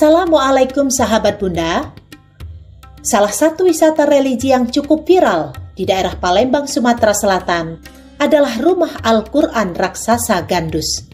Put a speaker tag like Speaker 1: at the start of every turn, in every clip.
Speaker 1: Assalamualaikum sahabat Bunda. Salah satu wisata religi yang cukup viral di daerah Palembang, Sumatera Selatan adalah Rumah Al-Quran Raksasa Gandus.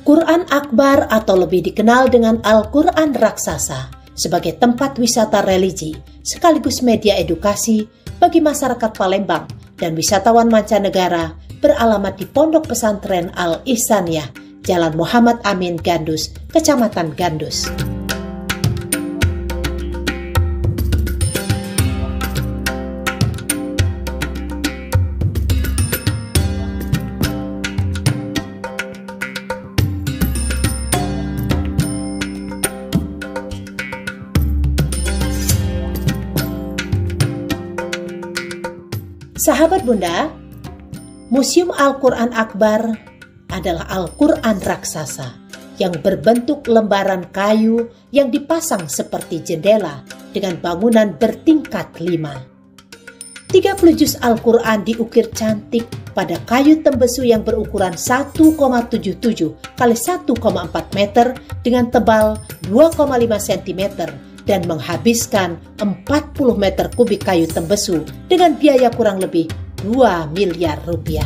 Speaker 1: Quran Akbar atau lebih dikenal dengan Al-Quran Raksasa sebagai tempat wisata religi sekaligus media edukasi bagi masyarakat Palembang dan wisatawan mancanegara beralamat di Pondok Pesantren Al-Ihsaniyah, Jalan Muhammad Amin Gandus, Kecamatan Gandus. Sahabat Bunda, Museum Al-Quran Akbar adalah Al-Quran raksasa yang berbentuk lembaran kayu yang dipasang seperti jendela dengan bangunan bertingkat 5. 30 juz Al-Quran diukir cantik pada kayu tembesu yang berukuran 1,77 x 1,4 meter dengan tebal 2,5 cm dan menghabiskan 40 meter kubik kayu tembesu dengan biaya kurang lebih 2 miliar rupiah.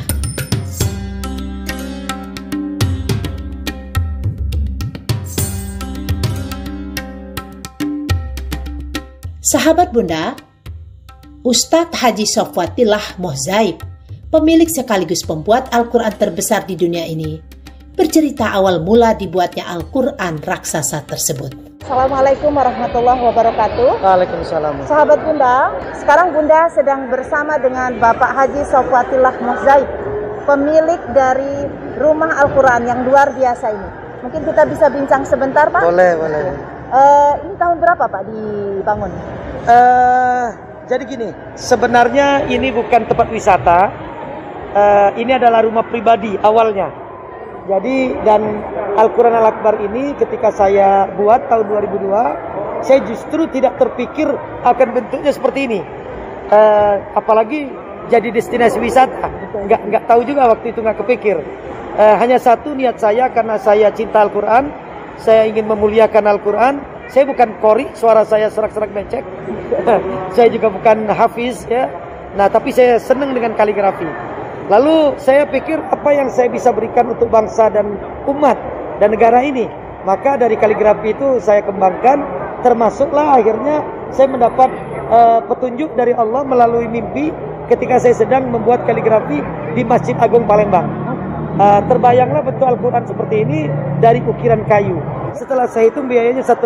Speaker 1: Sahabat Bunda, Ustadz Haji Sofwatillah Mohzaib, pemilik sekaligus pembuat Al-Quran terbesar di dunia ini, bercerita awal mula dibuatnya Al-Quran raksasa tersebut.
Speaker 2: Assalamualaikum warahmatullahi wabarakatuh.
Speaker 3: Waalaikumsalam.
Speaker 2: Sahabat Bunda, sekarang Bunda sedang bersama dengan Bapak Haji Sofwatillah Mohzaib, pemilik dari Rumah Al-Quran yang luar biasa ini. Mungkin kita bisa bincang sebentar, Pak?
Speaker 3: Boleh.
Speaker 2: Ini tahun berapa, Pak, dibangun?
Speaker 3: Jadi gini, sebenarnya ini bukan tempat wisata. Ini adalah rumah pribadi awalnya. Jadi dan Al-Quran Al-Akbar ini ketika saya buat tahun 2002, saya justru tidak terpikir akan bentuknya seperti ini. Apalagi jadi destinasi wisata. Nggak tahu juga waktu itu, nggak kepikir. Hanya satu niat saya, karena saya cinta Al-Quran, saya ingin memuliakan Al-Quran. Saya bukan qori, suara saya serak-serak becek. Saya juga bukan hafiz ya. Nah, tapi saya senang dengan kaligrafi. Lalu saya pikir apa yang saya bisa berikan untuk bangsa dan umat dan negara ini. Maka dari kaligrafi itu saya kembangkan, termasuklah akhirnya saya mendapat petunjuk dari Allah melalui mimpi ketika saya sedang membuat kaligrafi di Masjid Agung Palembang. Terbayanglah bentuk Al-Quran seperti ini dari ukiran kayu. Setelah saya hitung biayanya 1,2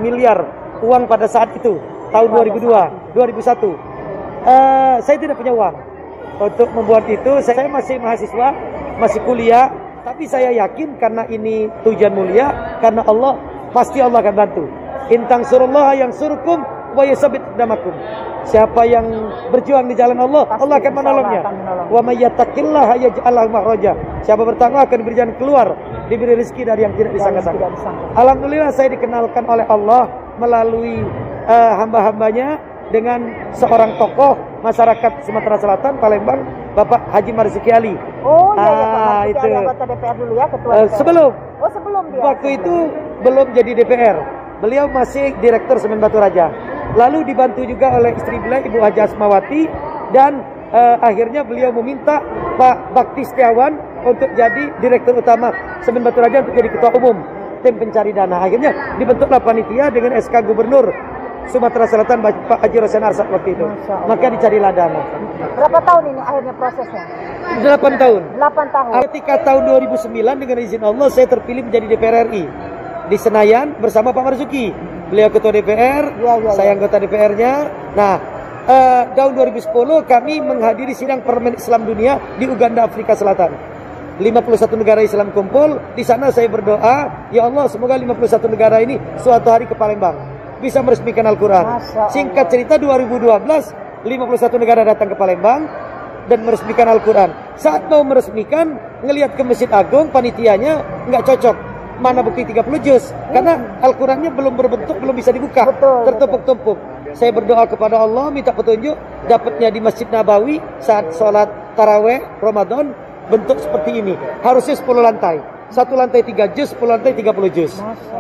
Speaker 3: miliar uang pada saat itu, tahun 2001. Saya tidak punya uang untuk membuat itu. Saya masih mahasiswa, masih kuliah, tapi saya yakin karena ini tujuan mulia, karena Allah, pasti Allah akan bantu. Intang surullah yang surkum wa yusabit damakum. Siapa yang berjuang di jalan Allah, Allah akan menolongnya. Wa may yattaqillaha yaj'al lahu makhraja. Siapa bertakwa akan diberi jalan keluar, diberi rezeki dari yang tidak disangka-sangka. Alhamdulillah saya dikenalkan oleh Allah melalui hamba-hambanya dengan seorang tokoh masyarakat Sumatera Selatan, Palembang, Bapak Haji Marzuki Ali.
Speaker 2: Oh iya, Pak Marzuki Ali, anggota DPR dulu ya, ketua DPR.
Speaker 3: Sebelum.
Speaker 2: Oh, sebelum dia.
Speaker 3: Waktu itu belum jadi DPR. Beliau masih Direktur Semen Batu Raja. Lalu dibantu juga oleh istri beliau, Ibu Haji Asmawati, dan akhirnya beliau meminta Pak Bakti Setiawan untuk jadi Direktur Utama Semen Batu Raja untuk jadi Ketua Umum tim pencari dana. Akhirnya dibentuklah panitia dengan SK Gubernur Sumatera Selatan Pak Haji Rosan Arsad waktu itu. Maka dicarilah dana.
Speaker 2: Berapa tahun ini akhirnya prosesnya?
Speaker 3: 8 tahun.
Speaker 2: 8 tahun.
Speaker 3: Ketika tahun 2009 dengan izin Allah saya terpilih menjadi DPR RI di Senayan bersama Pak Marzuki. Beliau ketua DPR, saya anggota DPR-nya. Nah, tahun 2010 kami menghadiri sidang Parlemen Islam Dunia di Uganda, Afrika Selatan. 51 negara Islam kumpul. Di sana saya berdoa, ya Allah, semoga 51 negara ini suatu hari ke Palembang bisa meresmikan Al-Quran. Singkat cerita 2012 51 negara datang ke Palembang dan meresmikan Al-Quran. Saat mau meresmikan, ngelihat ke Masjid Agung, panitianya nggak cocok. Mana bukti 30 juz? Karena Al-Qurannya belum berbentuk, belum bisa dibuka, tertumpuk-tumpuk. Saya berdoa kepada Allah, minta petunjuk, dapatnya di Masjid Nabawi saat sholat taraweh Ramadan, bentuk seperti ini. Harusnya 10 lantai. satu lantai 3 juz, 10 lantai 30 juz.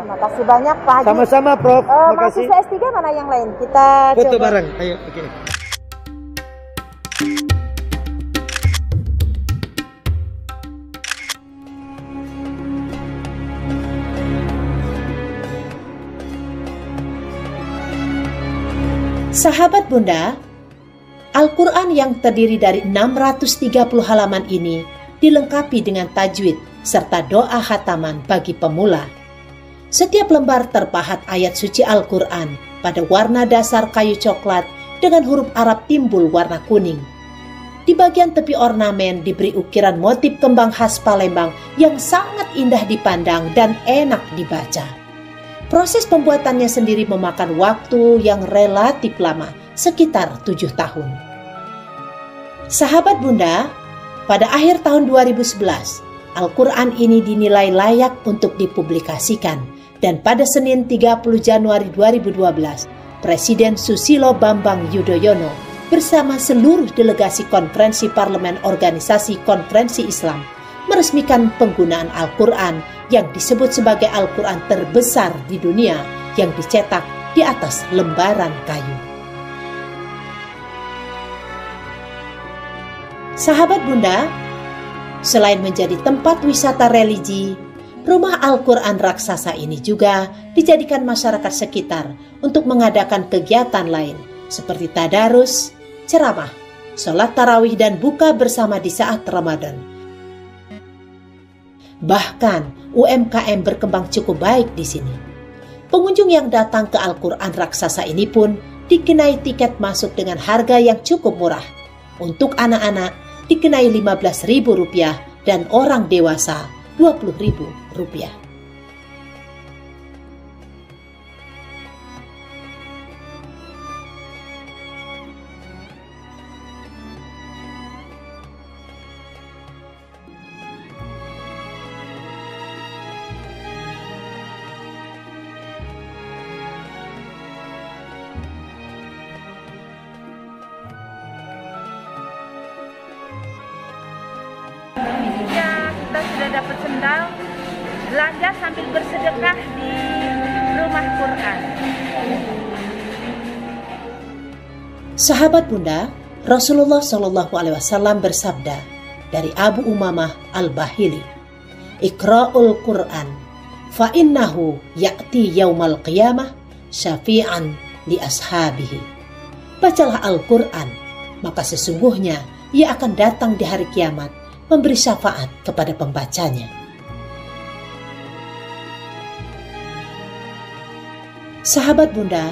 Speaker 2: Makasih banyak Pak Haji.
Speaker 3: Sama-sama Prof. Makasih.
Speaker 2: Mahasiswa S3 mana yang lain? Kita
Speaker 3: foto
Speaker 2: coba.
Speaker 3: bareng. Ayo, oke.
Speaker 1: Sahabat Bunda, Al-Quran yang terdiri dari 630 halaman ini dilengkapi dengan tajwid serta doa khataman bagi pemula. Setiap lembar terpahat ayat suci Al-Quran pada warna dasar kayu coklat dengan huruf Arab timbul warna kuning. Di bagian tepi ornamen diberi ukiran motif kembang khas Palembang yang sangat indah dipandang dan enak dibaca. Proses pembuatannya sendiri memakan waktu yang relatif lama, sekitar 7 tahun. Sahabat Bunda, pada akhir tahun 2011, Al-Quran ini dinilai layak untuk dipublikasikan dan pada Senin 30 Januari 2012, Presiden Susilo Bambang Yudhoyono bersama seluruh delegasi konferensi parlemen organisasi konferensi Islam meresmikan penggunaan Al-Quran yang disebut sebagai Al-Quran terbesar di dunia yang dicetak di atas lembaran kayu. Sahabat Bunda, selain menjadi tempat wisata religi, rumah Al-Quran raksasa ini juga dijadikan masyarakat sekitar untuk mengadakan kegiatan lain seperti tadarus, ceramah, sholat tarawih dan buka bersama di saat Ramadan. Bahkan UMKM berkembang cukup baik di sini. Pengunjung yang datang ke Al-Quran raksasa ini pun dikenai tiket masuk dengan harga yang cukup murah. Untuk anak-anak dikenai Rp15.000 dan orang dewasa Rp20.000.
Speaker 4: Kita sudah dapat sendal, belanja sambil bersedekah di rumah Quran.
Speaker 1: Sahabat Bunda, Rasulullah SAW bersabda dari Abu Umamah Al-Bahili, "Iqra'ul Quran, fa innahu ya'ti yaumal qiyamah syafi'an li ashabihi." Bacalah Al-Quran, maka sesungguhnya ia akan datang di hari kiamat memberi syafaat kepada pembacanya. Sahabat Bunda,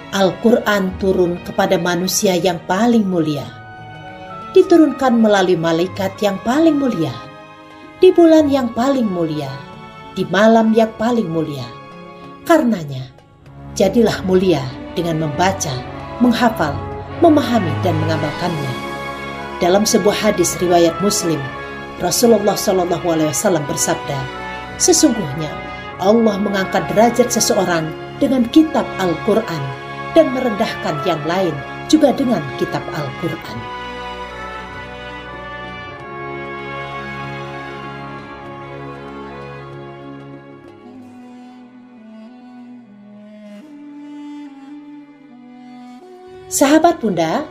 Speaker 1: Al-Quran turun kepada manusia yang paling mulia. Diturunkan melalui malaikat yang paling mulia, di bulan yang paling mulia, di malam yang paling mulia. Karenanya, jadilah mulia dengan membaca, menghafal, memahami dan mengamalkannya. Dalam sebuah hadis riwayat Muslim, Rasulullah SAW bersabda, "Sesungguhnya Allah mengangkat derajat seseorang dengan kitab Al-Quran dan merendahkan yang lain juga dengan kitab Al-Quran." Sahabat Bunda,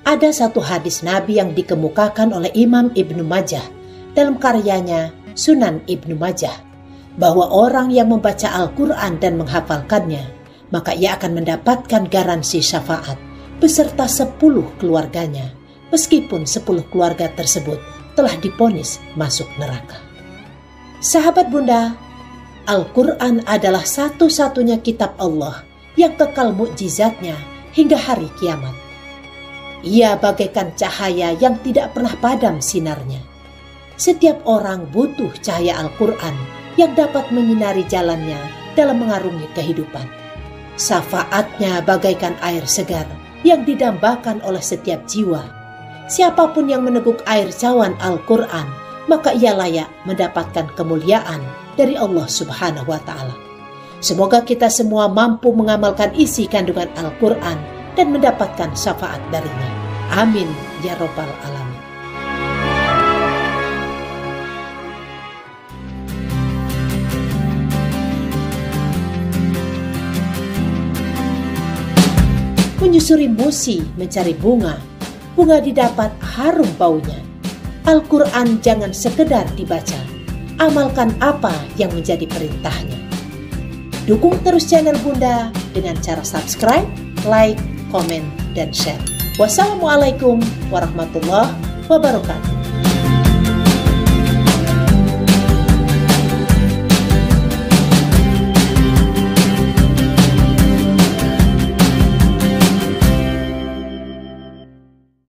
Speaker 1: ada satu hadis Nabi yang dikemukakan oleh Imam Ibnu Majah dalam karyanya Sunan Ibnu Majah, bahwa orang yang membaca Al-Quran dan menghafalkannya, maka ia akan mendapatkan garansi syafaat beserta 10 keluarganya, meskipun 10 keluarga tersebut telah divonis masuk neraka. Sahabat Bunda, Al-Quran adalah satu-satunya kitab Allah yang kekal mukjizatnya hingga hari kiamat. Ia bagaikan cahaya yang tidak pernah padam sinarnya. Setiap orang butuh cahaya Al-Quran yang dapat menyinari jalannya dalam mengarungi kehidupan. Syafaatnya bagaikan air segar yang didambakan oleh setiap jiwa. Siapapun yang meneguk air cawan Al-Quran, maka ia layak mendapatkan kemuliaan dari Allah Subhanahu wa Ta'ala. Semoga kita semua mampu mengamalkan isi kandungan Al-Quran dan mendapatkan syafaat darinya. Amin ya Rabbal Alamin. menyusuri musi mencari bunga. Bunga didapat harum baunya. Al-Quran jangan sekedar dibaca, amalkan apa yang menjadi perintahnya. Dukung terus channel Bunda dengan cara subscribe, like, komen, dan share. Wassalamualaikum warahmatullahi wabarakatuh.